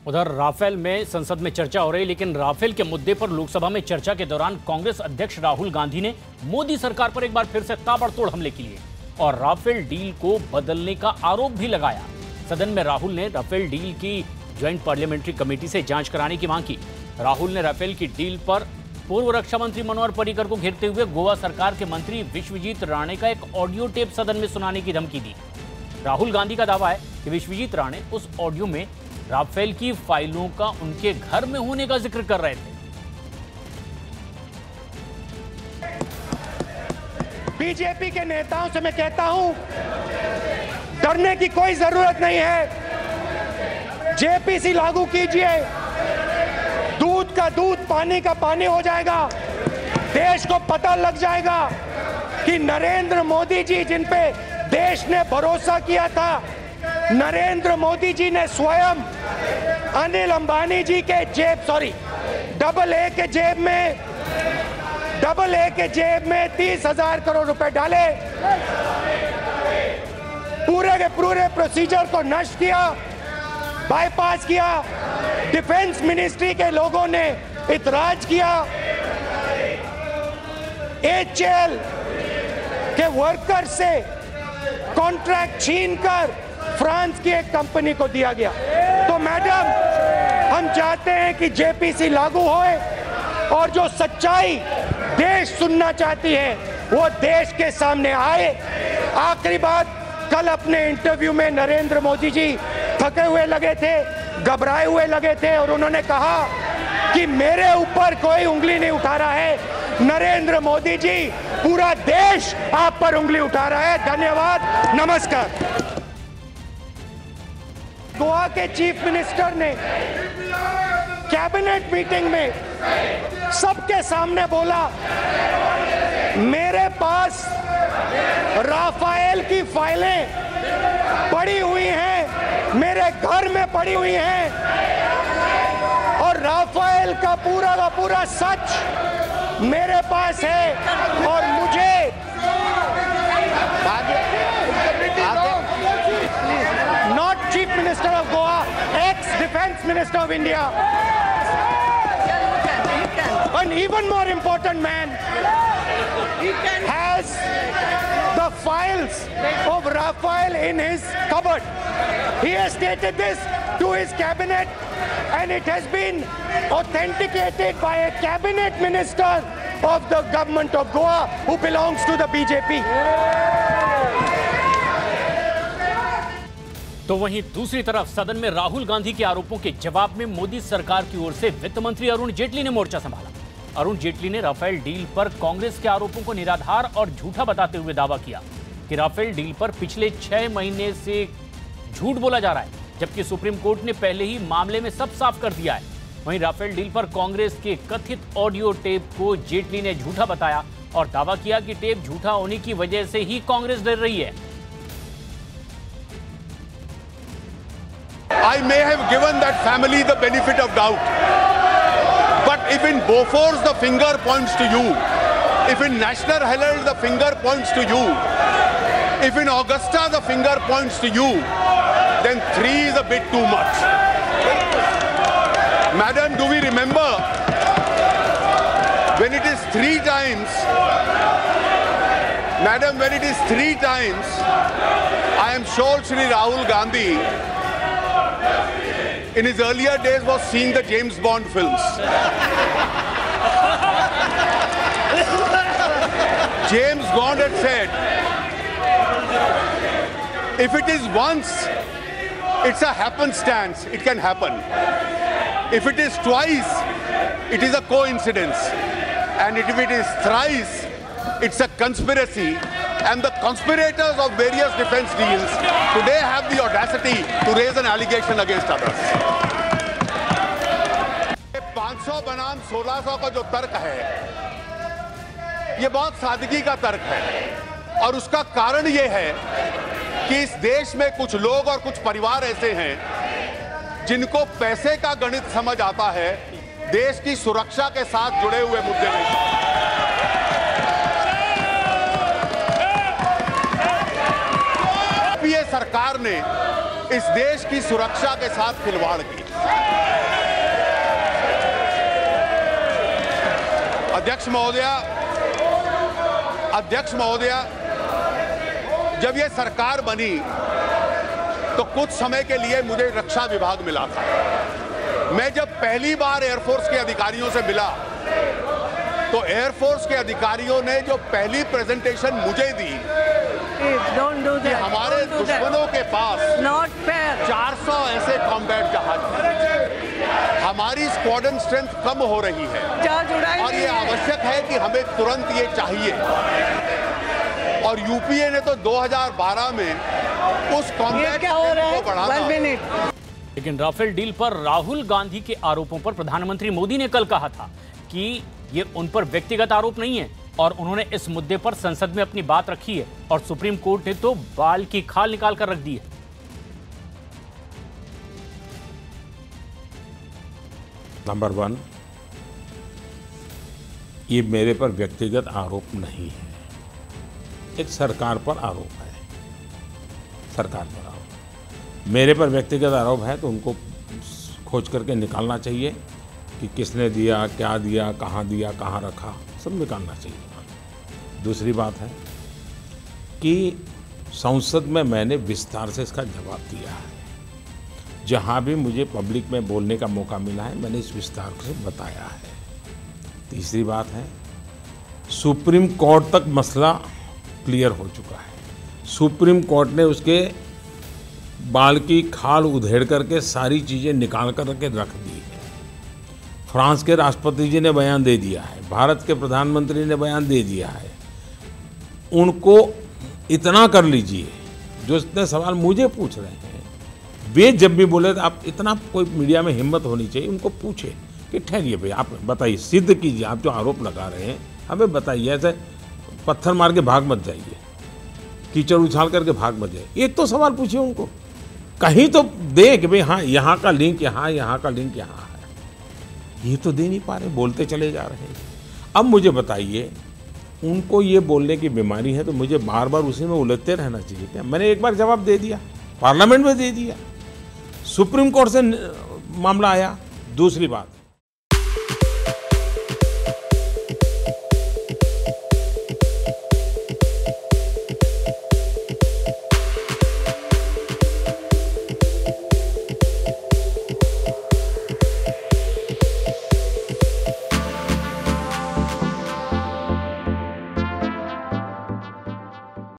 उधर राफेल में संसद में चर्चा हो रही, लेकिन राफेल के मुद्दे पर लोकसभा में चर्चा के दौरान कांग्रेस अध्यक्ष राहुल गांधी ने मोदी सरकार पर एक बार फिर से ताबड़तोड़ हमले किए और राफेल डील को बदलने का आरोप भी लगाया। सदन में राहुल ने राफेल डील की ज्वाइंट पार्लियामेंट्री कमेटी से जांच कराने की मांग की। राहुल ने राफेल की डील पर पूर्व रक्षा मंत्री मनोहर पर्रिकर को घेरते हुए गोवा सरकार के मंत्री विश्वजीत राणे का एक ऑडियो टेप सदन में सुनाने की धमकी दी। राहुल गांधी का दावा है कि विश्वजीत राणे उस ऑडियो में राफेल की फाइलों का उनके घर में होने का जिक्र कर रहे थे। बीजेपी के नेताओं से मैं कहता हूं, डरने की कोई जरूरत नहीं है। जेपीसी लागू कीजिए, दूध का दूध पानी का पानी हो जाएगा। देश को पता लग जाएगा कि नरेंद्र मोदी जी, जिन पे देश ने भरोसा किया था, नरेंद्र मोदी जी ने स्वयं अनिल अंबानी जी के डबल ए के जेब में 30,000 करोड़ रुपए डाले, पूरे के पूरे प्रोसीजर को नष्ट किया, बाईपास किया। डिफेंस मिनिस्ट्री के लोगों ने इतराज किया। एचएएल के वर्कर से कॉन्ट्रैक्ट छीनकर फ्रांस की एक कंपनी को दिया गया। तो मैडम, हम चाहते हैं कि जेपीसी लागू होए और जो सच्चाई देश सुनना चाहती है वो देश के सामने आए। आखिरी बात, कल अपने इंटरव्यू में नरेंद्र मोदी जी थके हुए लगे थे, घबराए हुए लगे थे और उन्होंने कहा कि मेरे ऊपर कोई उंगली नहीं उठा रहा है। नरेंद्र मोदी जी, पूरा देश आप पर उंगली उठा रहा है। धन्यवाद, नमस्कार। गोवा के चीफ मिनिस्टर ने कैबिनेट मीटिंग में सबके सामने बोला, मेरे पास राफेल की फाइलें पड़ी हुई हैं, मेरे घर में पड़ी हुई हैं और राफेल का पूरा सच मेरे पास है और मुझे not Chief Minister of Goa, ex-Defense Minister of India. An even more important man has the files of Rafael in his cupboard. He has stated this to his cabinet and it has been authenticated by a cabinet minister of the government of Goa who belongs to the BJP. तो वहीं दूसरी तरफ सदन में राहुल गांधी के आरोपों के जवाब में मोदी सरकार की ओर से वित्त मंत्री अरुण जेटली ने मोर्चा संभाला। अरुण जेटली ने राफेल डील पर कांग्रेस के आरोपों को निराधार और झूठा बताते हुए दावा किया कि राफेल डील पर पिछले 6 महीने से झूठ बोला जा रहा है, जबकि सुप्रीम कोर्ट ने पहले ही मामले में सब साफ कर दिया है। वहीं राफेल डील पर कांग्रेस के कथित ऑडियो टेप को जेटली ने झूठा बताया और दावा किया कि टेप झूठा होने की वजह से ही कांग्रेस डर रही है। I may have given that family the benefit of doubt, but if in Bofors the finger points to you, if in National Herald the finger points to you, if in Augusta the finger points to you, then 3 is a bit too much. Madam, do we remember when it is 3 times? Madam, when it is 3 times, I am sure Shri Rahul Gandhi in his earlier days was seeing the James Bond films. James Bond had said, if it is once, it's a happenstance, it can happen. If it is twice, it is a coincidence. And if it is thrice, it's a conspiracy. And the conspirators of various defense deals today have the audacity to raise an allegation against others. 500 बनाम 1600 का जो तर्क है, ये बहुत सादगी का तर्क है और उसका कारण ये है कि इस देश में कुछ लोग और कुछ परिवार ऐसे हैं जिनको पैसे का गणित समझ आता है, देश की सुरक्षा के साथ जुड़े हुए मुद्दे नहीं। सरकार ने इस देश की सुरक्षा के साथ खिलवाड़ की। अध्यक्ष महोदया, जब ये सरकार बनी तो कुछ समय के लिए मुझे रक्षा विभाग मिला था। मैं जब पहली बार एयरफोर्स के अधिकारियों से मिला तो एयरफोर्स के अधिकारियों ने जो पहली प्रेजेंटेशन मुझे दी कि हमारे दुश्मनों के पास 400 ऐसे कॉम्बैट जहाज हैं, हमारी स्क्वाड्रन स्ट्रेंथ कम हो रही है और ये आवश्यक है कि हमें तुरंत ये चाहिए। और यूपीए ने तो 2012 में उस कॉम्बैट को बढ़ाया। लेकिन राफेल डील पर राहुल गांधी के आरोपों पर प्रधानमंत्री मोदी ने कल कहा था कि ये उन पर व्यक्तिगत आरोप नहीं है और उन्होंने इस मुद्दे पर संसद में अपनी बात रखी है और सुप्रीम कोर्ट ने तो बाल की खाल निकाल कर रख दी है। नंबर 1, ये मेरे पर व्यक्तिगत आरोप नहीं है, एक सरकार पर आरोप है। सरकार पर आरोप, मेरे पर व्यक्तिगत आरोप है तो उनको खोज करके निकालना चाहिए कि किसने दिया, क्या दिया, कहाँ रखा, सब निकालना चाहिए। दूसरी बात है कि संसद में मैंने विस्तार से इसका जवाब दिया है। जहाँ भी मुझे पब्लिक में बोलने का मौका मिला है मैंने इस विस्तार से बताया है। तीसरी बात है, सुप्रीम कोर्ट तक मसला क्लियर हो चुका है। सुप्रीम कोर्ट ने उसके बाल की खाल उधेड़ करके सारी चीज़ें निकाल कर के रख दी है। फ्रांस के राष्ट्रपति जी ने बयान दे दिया है, भारत के प्रधानमंत्री ने बयान दे दिया है। उनको इतना कर लीजिए, जो इतने सवाल मुझे पूछ रहे हैं, वे जब भी बोले तो आप इतना कोई मीडिया में हिम्मत होनी चाहिए, उनको पूछे कि ठहरिए भाई, आप बताइए, सिद्ध कीजिए, आप जो आरोप लगा रहे हैं हमें बताइए। ऐसे पत्थर मार के भाग मत जाइए, कीचड़ उछाल करके भाग मत जाइए। एक तो सवाल पूछिए उनको, कहीं तो दे कि भाई हाँ यहाँ का लिंक यहाँ, यहाँ का लिंक यहाँ है। ये तो दे नहीं पा रहे, बोलते चले जा रहे हैं। अब मुझे बताइए, उनको ये बोलने की बीमारी है तो मुझे बार बार उसी में उलझते रहना चाहिए क्या? मैंने एक बार जवाब दे दिया, पार्लियामेंट में दे दिया, सुप्रीम कोर्ट से मामला आया। दूसरी बात,